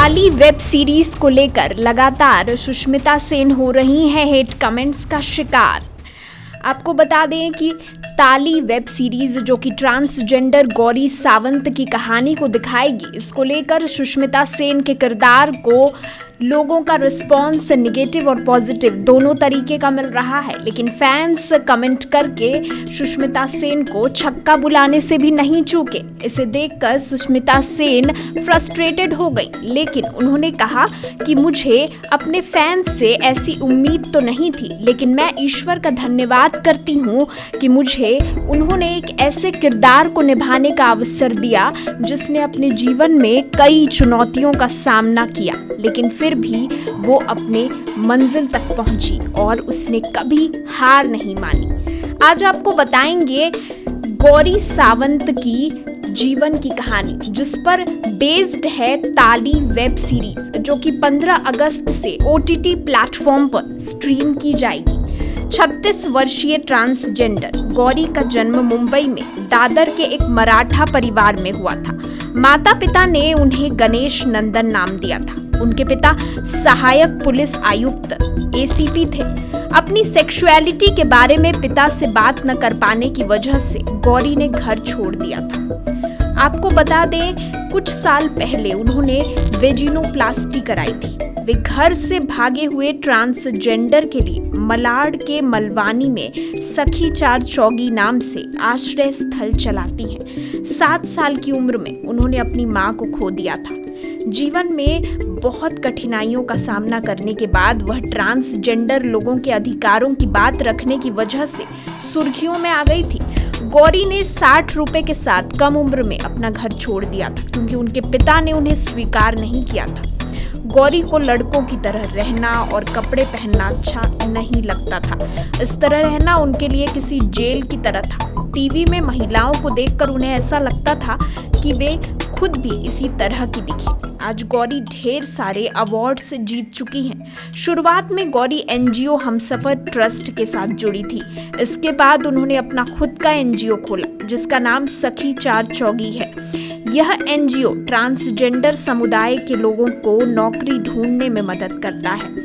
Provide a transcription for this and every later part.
ताली web series को लेकर लगातार सुष्मिता सेन हो रही हैं हेट कमेंट्स का शिकार। आपको बता दें कि ताली वेब सीरीज जो कि ट्रांसजेंडर गौरी सावंत की कहानी को दिखाएगी, इसको लेकर सुष्मिता सेन के किरदार को लोगों का रिस्पॉन्स नेगेटिव और पॉजिटिव दोनों तरीके का मिल रहा है। लेकिन फैंस कमेंट करके सुष्मिता सेन को छक्का बुलाने से भी नहीं चूके। इसे देखकर सुष्मिता सेन फ्रस्ट्रेटेड हो गई, लेकिन उन्होंने कहा कि मुझे अपने फैंस से ऐसी उम्मीद तो नहीं थी, लेकिन मैं ईश्वर का धन्यवाद करती हूँ कि मुझे उन्होंने एक ऐसे किरदार को निभाने का अवसर दिया जिसने अपने जीवन में कई चुनौतियों का सामना किया, लेकिन फिर भी वो अपने मंजिल तक पहुंची और उसने कभी हार नहीं मानी। आज आपको बताएंगे गौरी सावंत की जीवन की कहानी, जिस पर बेस्ड है ताली वेब सीरीज, जो कि 15 अगस्त से OTT प्लेटफॉर्म पर स्ट्रीम की जाएगी। 36 वर्षीय ट्रांसजेंडर गौरी का जन्म मुंबई में दादर के एक मराठा परिवार में हुआ था। माता पिता ने उन्हें गणेश नंदन नाम दिया था। उनके पिता सहायक पुलिस आयुक्त ACP थे। अपनी सेक्सुअलिटी के बारे में पिता से बात न कर पाने की वजह से गौरी ने घर छोड़ दिया था। आपको बता दें, कुछ साल पहले उन्होंने वेजिनोप्लास्टी कराई थी। वे घर से भागे हुए ट्रांसजेंडर के लिए मलाड के मलवानी में सखी चार चौगी नाम से आश्रय स्थल चलाती हैं। 7 साल की उम्र में उन्होंने अपनी मां को खो दिया था। जीवन में बहुत कठिनाइयों का सामना करने के बाद वह ट्रांसजेंडर लोगों के अधिकारों की बात रखने की वजह से सुर्खियों में आ गई थी। गौरी ने 60 रुपए के साथ कम उम्र में अपना घर छोड़ दिया था, क्योंकि उनके पिता ने उन्हें स्वीकार नहीं किया था। गौरी को लड़कों की तरह रहना और कपड़े पहनना अच्छा नहीं लगता था। इस तरह रहना उनके लिए किसी जेल की तरह था। टीवी में महिलाओं को देखकर उन्हें ऐसा लगता था कि वे खुद भी इसी तरह की दिखें। आज गौरी ढेर सारे अवार्ड्स जीत चुकी हैं। शुरुआत में गौरी NGO हमसफर ट्रस्ट के साथ जुड़ी थी। इसके बाद उन्होंने अपना खुद का NGO खोला, जिसका नाम सखी चार चौगी है। यह NGO ट्रांसजेंडर समुदाय के लोगों को नौकरी ढूंढने में मदद करता है।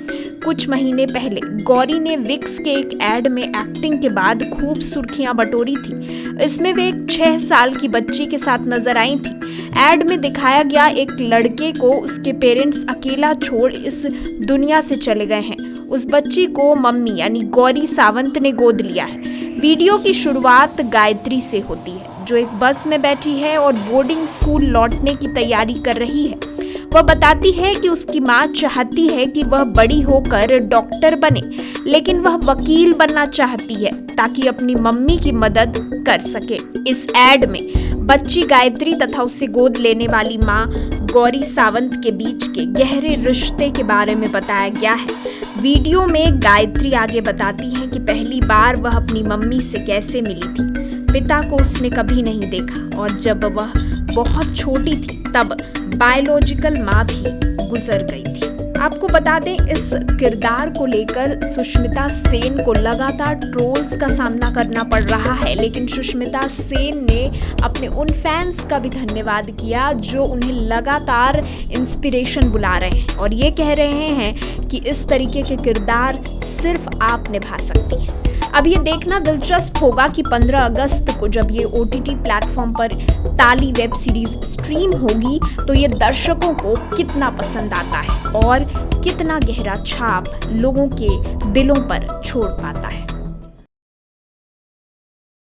कुछ महीने पहले गौरी ने विक्स के एक एड में एक्टिंग के बाद खूब सुर्खियां बटोरी थी। इसमें वे एक 6 साल की बच्ची के साथ नजर आई थी। एड में दिखाया गया एक लड़के को उसके पेरेंट्स अकेला छोड़ इस दुनिया से चले गए हैं। उस बच्ची को मम्मी यानी गौरी सावंत ने गोद लिया है। वीडियो की शुरुआत गायत्री से होती है, जो एक बस में बैठी है और बोर्डिंग स्कूल लौटने की तैयारी कर रही है। वह बताती है कि उसकी माँ चाहती है कि वह बड़ी होकर डॉक्टर बने, लेकिन वह वकील बनना चाहती है ताकि अपनी मम्मी की मदद कर सके। इस एड में बच्ची गायत्री तथा उसे गोद लेने वाली माँ गौरी सावंत के बीच के गहरे रिश्ते के बारे में बताया गया है। वीडियो में गायत्री आगे बताती है कि पहली बार वह अपनी मम्मी से कैसे मिली थी। पिता को उसने कभी नहीं देखा और जब वह बहुत छोटी थी तब बायोलॉजिकल माँ भी गुजर गई थी। आपको बता दें, इस किरदार को लेकर सुष्मिता सेन को लगातार ट्रोल्स का सामना करना पड़ रहा है, लेकिन सुष्मिता सेन ने अपने उन फैंस का भी धन्यवाद किया जो उन्हें लगातार इंस्पिरेशन बुला रहे हैं और ये कह रहे हैं कि इस तरीके के किरदार सिर्फ आप निभा सकती हैं। अब ये देखना दिलचस्प होगा कि 15 अगस्त को जब ये OTT प्लेटफॉर्म पर ताली वेब सीरीज स्ट्रीम होगी तो ये दर्शकों को कितना पसंद आता है और कितना गहरा छाप लोगों के दिलों पर छोड़ पाता है।